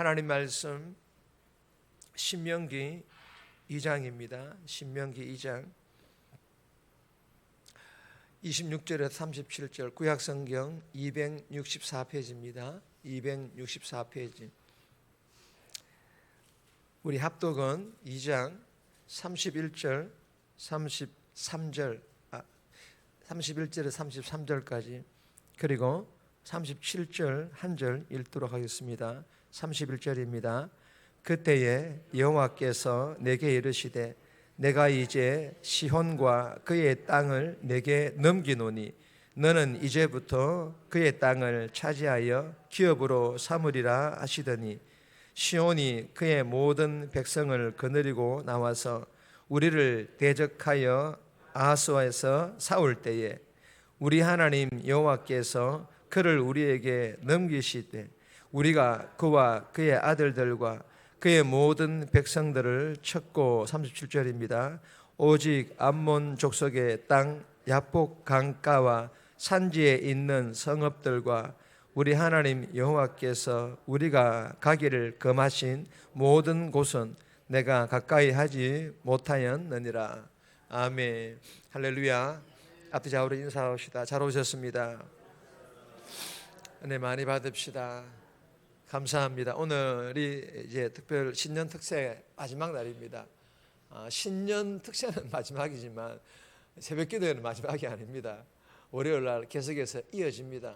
하나님 말씀 신명기 2장입니다. 신명기 2장 26절에서 37절 구약성경 264페이지입니다. 264페이지. 우리 합독은 2장 31절 33절 31절에서 33절까지 그리고 37절 한 절 읽도록 하겠습니다. 31절입니다. 그때에 여호와께서 내게 이르시되 내가 이제 시혼과 그의 땅을 내게 넘기노니 너는 이제부터 그의 땅을 차지하여 기업으로 삼으리라 하시더니 시혼이 그의 모든 백성을 거느리고 나와서 우리를 대적하여 아하스와에서 싸울 때에 우리 하나님 여호와께서 그를 우리에게 넘기시되 우리가 그와 그의 아들들과 그의 모든 백성들을 쳤고 37절입니다. 오직 암몬 족속의 땅 야복 강가와 산지에 있는 성읍들과 우리 하나님 여호와께서 우리가 가기를 금하신 모든 곳은 내가 가까이 하지 못하였느니라. 아멘. 할렐루야. 앞뒤 좌우로 인사합시다. 잘 오셨습니다. 은혜 많이 받읍시다. 감사합니다. 오늘이 이제 특별 신년 특세 마지막 날입니다. 신년 특세는 마지막이지만 새벽 기도회는 마지막이 아닙니다. 월요일 날 계속해서 이어집니다.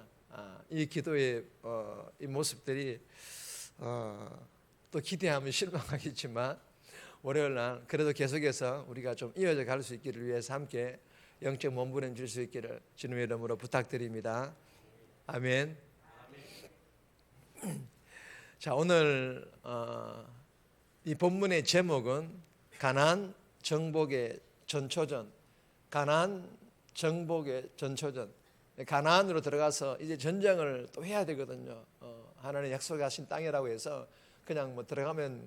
이 기도의 이 모습들이 또 기대하면 실망하겠지만 월요일 날 그래도 계속해서 우리가 좀 이어져 갈 수 있기를 위해서 함께 영적 몸부림 줄 수 있기를 주님의 이름으로 부탁드립니다. 아멘. 자, 오늘 이 본문의 제목은 가나안 정복의 전초전. 가나안 정복의 전초전. 가나안으로 들어가서 이제 전쟁을 또 해야 되거든요. 하나님 약속하신 땅이라고 해서 그냥 뭐 들어가면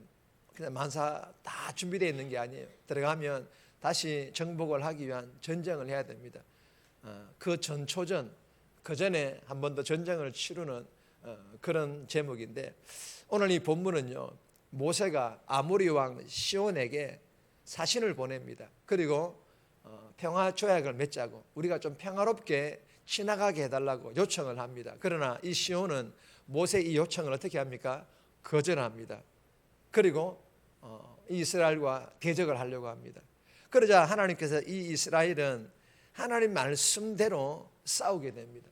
그냥 만사 다 준비되어 있는 게 아니에요. 들어가면 다시 정복을 하기 위한 전쟁을 해야 됩니다. 그 전초전, 그 전에 한 번 더 전쟁을 치르는 그런 제목인데 오늘 이 본문은요, 모세가 아모리 왕 시온에게 사신을 보냅니다. 그리고 평화 조약을 맺자고 우리가 좀 평화롭게 지나가게 해달라고 요청을 합니다. 그러나 이 시온은 모세의 이 요청을 어떻게 합니까? 거절합니다. 그리고 이스라엘과 대적을 하려고 합니다. 그러자 하나님께서 이 이스라엘은 하나님 말씀대로 싸우게 됩니다.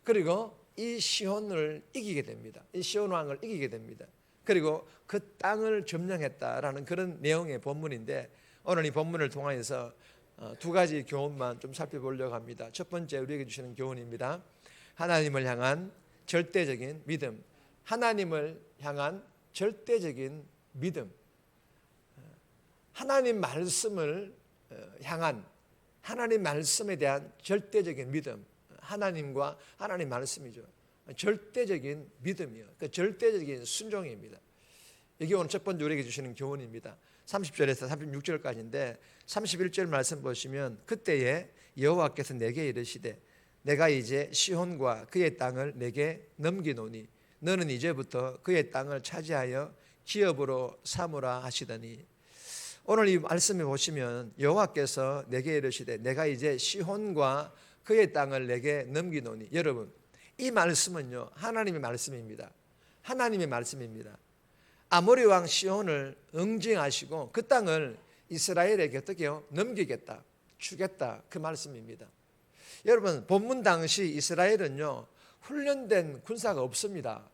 그리고 이 시온을 이기게 됩니다. 이 시온 왕을 이기게 됩니다. 그리고 그 땅을 점령했다라는 그런 내용의 본문인데 오늘 이 본문을 통해서 두 가지 교훈만 좀 살펴보려고 합니다. 첫 번째 우리에게 주시는 교훈입니다. 하나님을 향한 절대적인 믿음. 하나님을 향한 절대적인 믿음. 하나님 말씀을 향한 하나님 말씀에 대한 절대적인 믿음. 하나님과 하나님 말씀이죠. 절대적인 믿음이요. 그 절대적인 순종입니다. 이게 오늘 첫 번째 우리에게 주시는 교훈입니다. 30절에서 36절까지인데 31절 말씀 보시면 그때에 여호와께서 내게 이르시되 내가 이제 시혼과 그의 땅을 내게 넘기노니 너는 이제부터 그의 땅을 차지하여 기업으로 삼으라 하시더니 오늘 이 말씀에 보시면 여호와께서 내게 이르시되 내가 이제 시혼과 그의 땅을 내게 넘기노니 여러분 이 말씀은요 하나님의 말씀입니다. 하나님의 말씀입니다. 아모리 왕 시온을 응징하시고 그 땅을 이스라엘에게 어떻게요? 넘기겠다, 주겠다 그 말씀입니다. 여러분 본문 당시 이스라엘은요 훈련된 군사가 없습니다.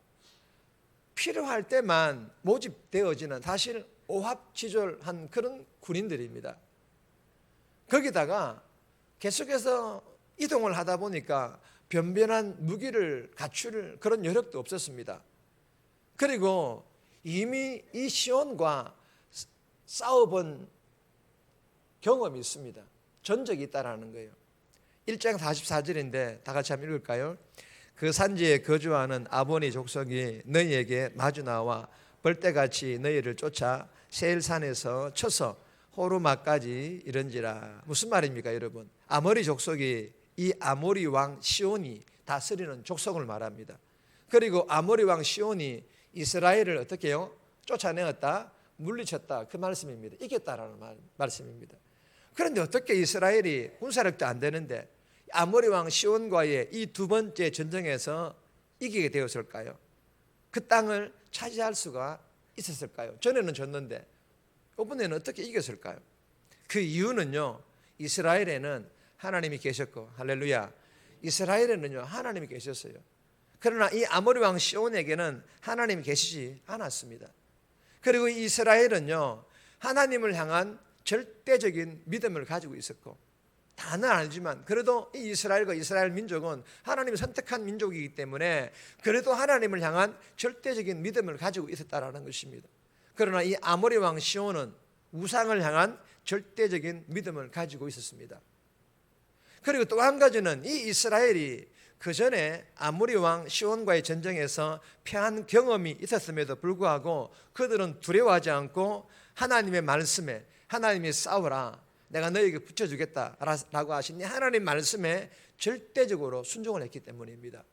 필요할 때만 모집되어지는 사실 오합지졸한 그런 군인들입니다. 거기다가 계속해서 이동을 하다 보니까 변변한 무기를 갖출 그런 여력도 없었습니다. 그리고 이미 이 시온과 싸워본 경험이 있습니다. 전적이 있다라는 거예요. 1장 44절인데 다 같이 한번 읽을까요? 그 산지에 거주하는 아모니 족속이 너희에게 마주 나와 벌떼같이 너희를 쫓아 세일산에서 쳐서 호르마까지 이른지라. 무슨 말입니까 여러분? 아모리 족속이 이 아모리 왕 시온이 다스리는 족속을 말합니다. 그리고 아모리 왕 시온이 이스라엘을 어떻게 해요? 쫓아내었다, 물리쳤다, 그 말씀입니다. 이겼다라는 말씀입니다. 그런데 어떻게 이스라엘이 군사력도 안 되는데 아모리 왕 시온과의 이 두 번째 전쟁에서 이기게 되었을까요? 그 땅을 차지할 수가 있었을까요? 전에는 졌는데 이번에는 어떻게 이겼을까요? 그 이유는요, 이스라엘에는 하나님이 계셨고, 할렐루야, 이스라엘에는요 하나님이 계셨어요. 그러나 이 아모리 왕 시온에게는 하나님이 계시지 않았습니다. 그리고 이스라엘은요 하나님을 향한 절대적인 믿음을 가지고 있었고, 다는 아니지만 그래도 이 이스라엘과 이스라엘 민족은 하나님이 선택한 민족이기 때문에 그래도 하나님을 향한 절대적인 믿음을 가지고 있었다라는 것입니다. 그러나 이 아모리 왕 시온은 우상을 향한 절대적인 믿음을 가지고 있었습니다. 그리고 또 한 가지는 이 이스라엘이 그 전에 아모리 왕 시온과의 전쟁에서 패한 경험이 있었음에도 불구하고 그들은 두려워하지 않고 하나님의 말씀에, 하나님이 싸우라, 내가 너에게 붙여주겠다라고 하신 이 하나님 말씀에 절대적으로 순종을 했기 때문입니다.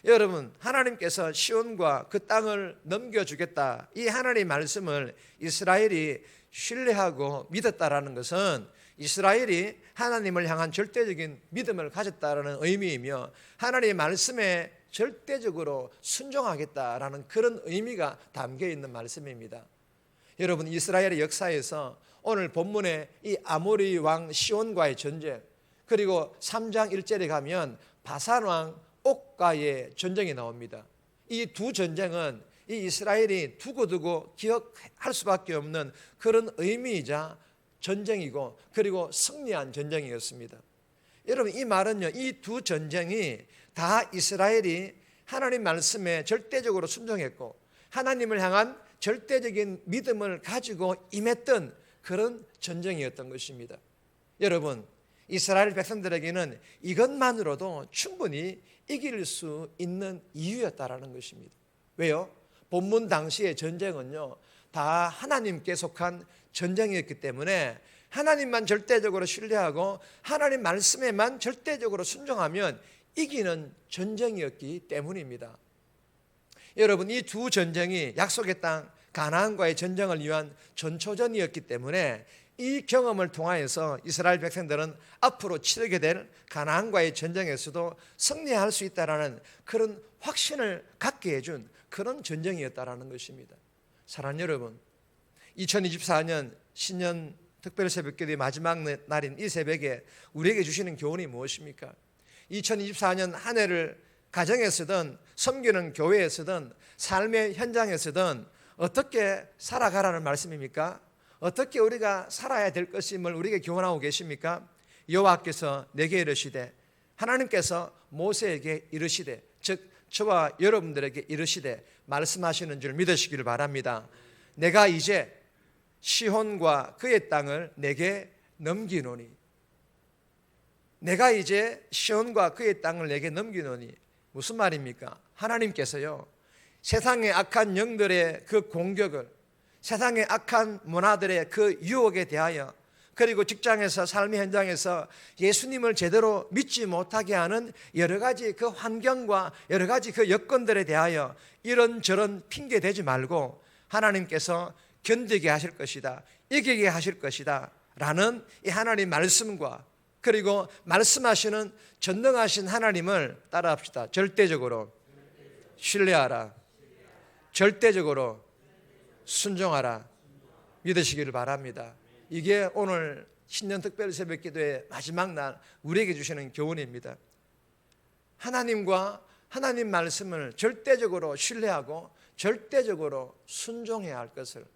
여러분, 하나님께서 시온과 그 땅을 넘겨주겠다, 이 하나님 말씀을 이스라엘이 신뢰하고 믿었다라는 것은 이스라엘이 하나님을 향한 절대적인 믿음을 가졌다라는 의미이며 하나님의 말씀에 절대적으로 순종하겠다라는 그런 의미가 담겨 있는 말씀입니다. 여러분, 이스라엘의 역사에서 오늘 본문의 이 아모리 왕 시온과의 전쟁, 그리고 3장 1절에 가면 바산 왕 옥과의 전쟁이 나옵니다. 이 두 전쟁은 이 이스라엘이 두고두고 기억할 수밖에 없는 그런 의미이자 전쟁이고, 그리고 승리한 전쟁이었습니다. 여러분, 이 말은요, 이 두 전쟁이 다 이스라엘이 하나님 말씀에 절대적으로 순종했고 하나님을 향한 절대적인 믿음을 가지고 임했던 그런 전쟁이었던 것입니다. 여러분, 이스라엘 백성들에게는 이것만으로도 충분히 이길 수 있는 이유였다라는 것입니다. 왜요? 본문 당시의 전쟁은요 다 하나님께 속한 전쟁이었기 때문에 하나님만 절대적으로 신뢰하고 하나님 말씀에만 절대적으로 순종하면 이기는 전쟁이었기 때문입니다. 여러분, 이 두 전쟁이 약속의 땅 가나안과의 전쟁을 위한 전초전이었기 때문에 이 경험을 통하여서 이스라엘 백성들은 앞으로 치르게 될 가나안과의 전쟁에서도 승리할 수 있다라는 그런 확신을 갖게 해준 그런 전쟁이었다라는 것입니다. 사랑하는 여러분, 2024년 신년 특별 새벽기도의 마지막 날인 이 새벽에 우리에게 주시는 교훈이 무엇입니까? 2024년 한 해를 가정에서든 섬기는 교회에서든 삶의 현장에서든 어떻게 살아가라는 말씀입니까? 어떻게 우리가 살아야 될 것임을 우리에게 교훈하고 계십니까? 여호와께서 내게 이르시되, 하나님께서 모세에게 이르시되, 즉 저와 여러분들에게 이르시되 말씀하시는 줄 믿으시기를 바랍니다. 내가 이제 시혼과 그의 땅을 내게 넘기노니, 내가 이제 시혼과 그의 땅을 내게 넘기노니 무슨 말입니까? 하나님께서요 세상의 악한 영들의 그 공격을, 세상의 악한 문화들의 그 유혹에 대하여, 그리고 직장에서 삶의 현장에서 예수님을 제대로 믿지 못하게 하는 여러 가지 그 환경과 여러 가지 그 여건들에 대하여 이런저런 핑계 대지 말고 하나님께서 견디게 하실 것이다, 이기게 하실 것이다 라는 이 하나님 말씀과, 그리고 말씀하시는 전능하신 하나님을 따라합시다. 절대적으로 신뢰하라, 절대적으로 순종하라, 믿으시기를 바랍니다. 이게 오늘 신년 특별 새벽 기도의 마지막 날 우리에게 주시는 교훈입니다. 하나님과 하나님 말씀을 절대적으로 신뢰하고 절대적으로 순종해야 할 것을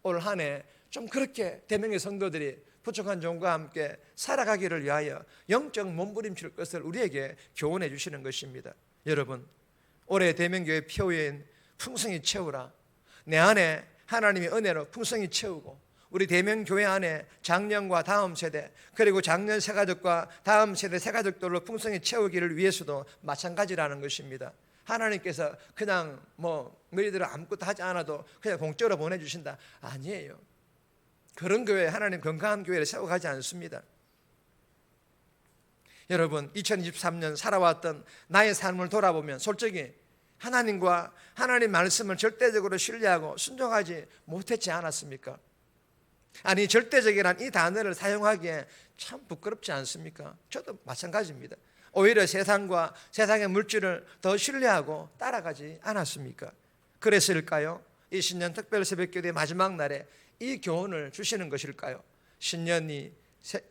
올 한 해 좀 그렇게 대명의 성도들이 부족한 종과 함께 살아가기를 위하여 영적 몸부림칠 것을 우리에게 교훈해 주시는 것입니다. 여러분, 올해 대명교회 표어인 풍성히 채우라, 내 안에 하나님의 은혜로 풍성히 채우고 우리 대명교회 안에 작년과 다음 세대, 그리고 작년 새가족과 다음 세대 새가족들로 풍성히 채우기를 위해서도 마찬가지라는 것입니다. 하나님께서 그냥 너희들은 아무것도 하지 않아도 그냥 공짜로 보내주신다, 아니에요. 그런 교회, 하나님 건강한 교회를 세워가지 않습니다. 여러분, 2023년 살아왔던 나의 삶을 돌아보면 솔직히 하나님과 하나님 말씀을 절대적으로 신뢰하고 순종하지 못했지 않았습니까? 아니, 절대적이란 이 단어를 사용하기에 참 부끄럽지 않습니까? 저도 마찬가지입니다. 오히려 세상과 세상의 물질을 더 신뢰하고 따라가지 않았습니까? 그랬을까요? 이 신년 특별 새벽기도의 마지막 날에 이 교훈을 주시는 것일까요?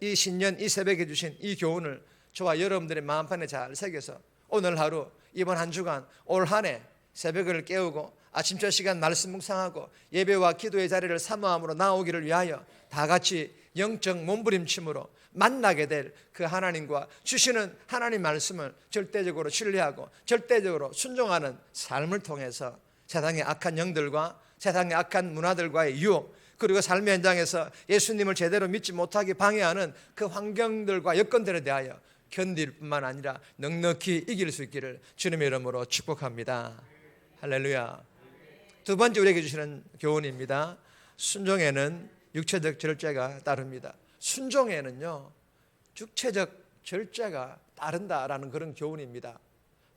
이 신년 이 새벽에 주신 이 교훈을 저와 여러분들의 마음판에 잘 새겨서 오늘 하루, 이번 한 주간, 올 한 해 새벽을 깨우고 아침 저 시간 말씀 묵상하고 예배와 기도의 자리를 사모함으로 나오기를 위하여 다 같이 영적 몸부림침으로 만나게 될 그 하나님과 주시는 하나님 말씀을 절대적으로 신뢰하고 절대적으로 순종하는 삶을 통해서 세상의 악한 영들과 세상의 악한 문화들과의 유혹, 그리고 삶의 현장에서 예수님을 제대로 믿지 못하게 방해하는 그 환경들과 여건들에 대하여 견딜 뿐만 아니라 넉넉히 이길 수 있기를 주님의 이름으로 축복합니다. 할렐루야. 두 번째 우리에게 주시는 교훈입니다. 순종에는 육체적 절제가 따릅니다. 순종에는요, 육체적 절제가 따른다라는 그런 교훈입니다.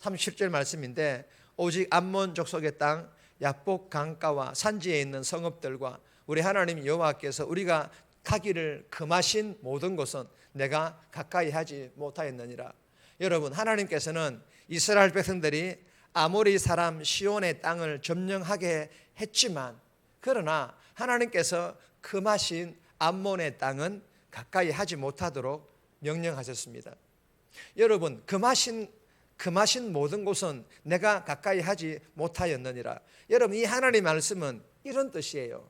37절 말씀인데, 오직 암몬 족속의 땅 야복 강가와 산지에 있는 성읍들과 우리 하나님 여호와께서 우리가 가기를 금하신 모든 곳은 내가 가까이 하지 못하였느니라. 여러분, 하나님께서는 이스라엘 백성들이 아모리 사람 시온의 땅을 점령하게 했지만, 그러나 하나님께서 금하신 암몬의 땅은 가까이 하지 못하도록 명령하셨습니다. 여러분, 금하신 모든 곳은 내가 가까이 하지 못하였느니라. 여러분, 이 하나님의 말씀은 이런 뜻이에요.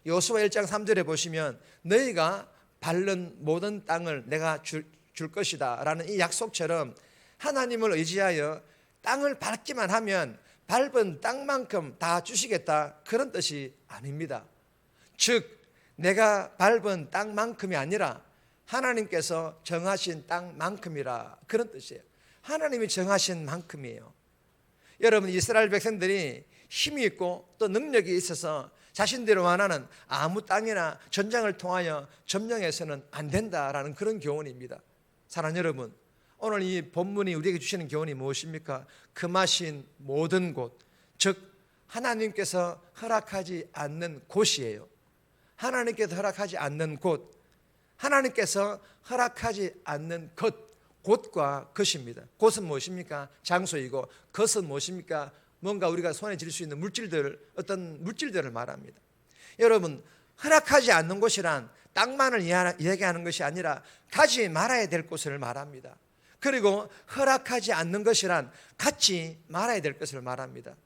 여호수아 1장 3절에 보시면 너희가 밟는 모든 땅을 내가 줄 것이다 라는 이 약속처럼 하나님을 의지하여 땅을 밟기만 하면 밟은 땅만큼 다 주시겠다, 그런 뜻이 아닙니다. 즉, 내가 밟은 땅만큼이 아니라 하나님께서 정하신 땅만큼이라, 그런 뜻이에요. 하나님이 정하신 만큼이에요. 여러분, 이스라엘 백성들이 힘이 있고 또 능력이 있어서 자신들이 원하는 아무 땅이나 전장을 통하여 점령해서는 안 된다라는 그런 교훈입니다. 사랑하는 여러분, 오늘 이 본문이 우리에게 주시는 교훈이 무엇입니까? 금하신 모든 곳, 즉 하나님께서 허락하지 않는 곳이에요. 하나님께서 허락하지 않는 곳, 하나님께서 허락하지 않는 곳과 것입니다. 곳은 무엇입니까? 장소이고, 것은 무엇입니까? 뭔가 우리가 손에 쥘 수 있는 어떤 물질들을 말합니다. 여러분, 허락하지 않는 곳이란 땅만을 이야기하는 것이 아니라 가지 말아야 될 곳을 말합니다. 그리고 허락하지 않는 것이란 갖지 말아야 될 것을 말합니다.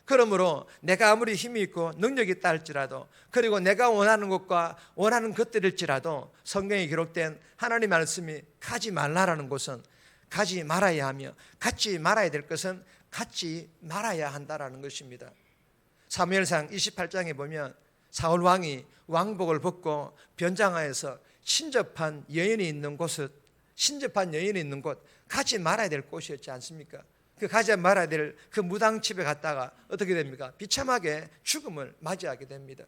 그러므로 내가 아무리 힘이 있고 능력이 있다 할지라도, 그리고 내가 원하는 것과 원하는 것들일지라도 성경에 기록된 하나님 말씀이 가지 말라라는 곳은 가지 말아야 하며, 갖지 말아야 될 것은 갖지 말아야 한다라는 것입니다. 사무엘상 28장에 보면 사울 왕이 왕복을 벗고 변장하여서 신접한 여인이 있는 곳, 가지 말아야 될 곳이었지 않습니까? 그 가지 말아야 될 그 무당집에 갔다가 어떻게 됩니까? 비참하게 죽음을 맞이하게 됩니다.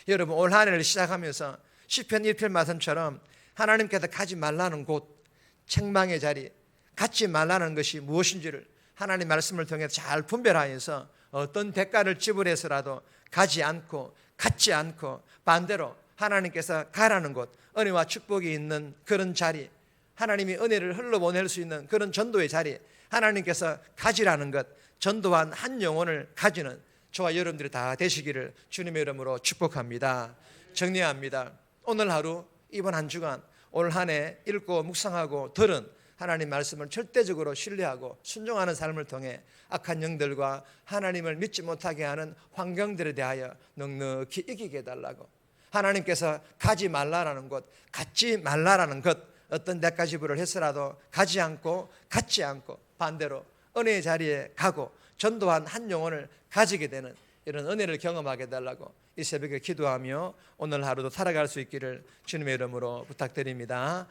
여러분, 올 한 해를 시작하면서 시편 1편 말씀처럼 하나님께서 가지 말라는 곳, 책망의 자리, 갖지 말라는 것이 무엇인지를 하나님 말씀을 통해 잘 분별하여서 어떤 대가를 지불해서라도 가지 않고 갖지 않고 반대로 하나님께서 가라는 곳, 은혜와 축복이 있는 그런 자리, 하나님이 은혜를 흘러보낼 수 있는 그런 전도의 자리, 하나님께서 가지라는 것, 전도한 한 영혼을 가지는 저와 여러분들이 다 되시기를 주님의 이름으로 축복합니다. 정리합니다. 오늘 하루, 이번 한 주간, 올 한 해 읽고 묵상하고 들은 하나님 말씀을 절대적으로 신뢰하고 순종하는 삶을 통해 악한 영들과 하나님을 믿지 못하게 하는 환경들에 대하여 넉넉히 이기게 해달라고, 하나님께서 가지 말라라는 것, 갖지 말라라는 것, 어떤 대가 지불을 해서라도 가지 않고 갖지 않고 반대로 은혜의 자리에 가고 전도한 한 영혼을 가지게 되는 이런 은혜를 경험하게 해달라고 이 새벽에 기도하며 오늘 하루도 살아갈 수 있기를 주님의 이름으로 부탁드립니다.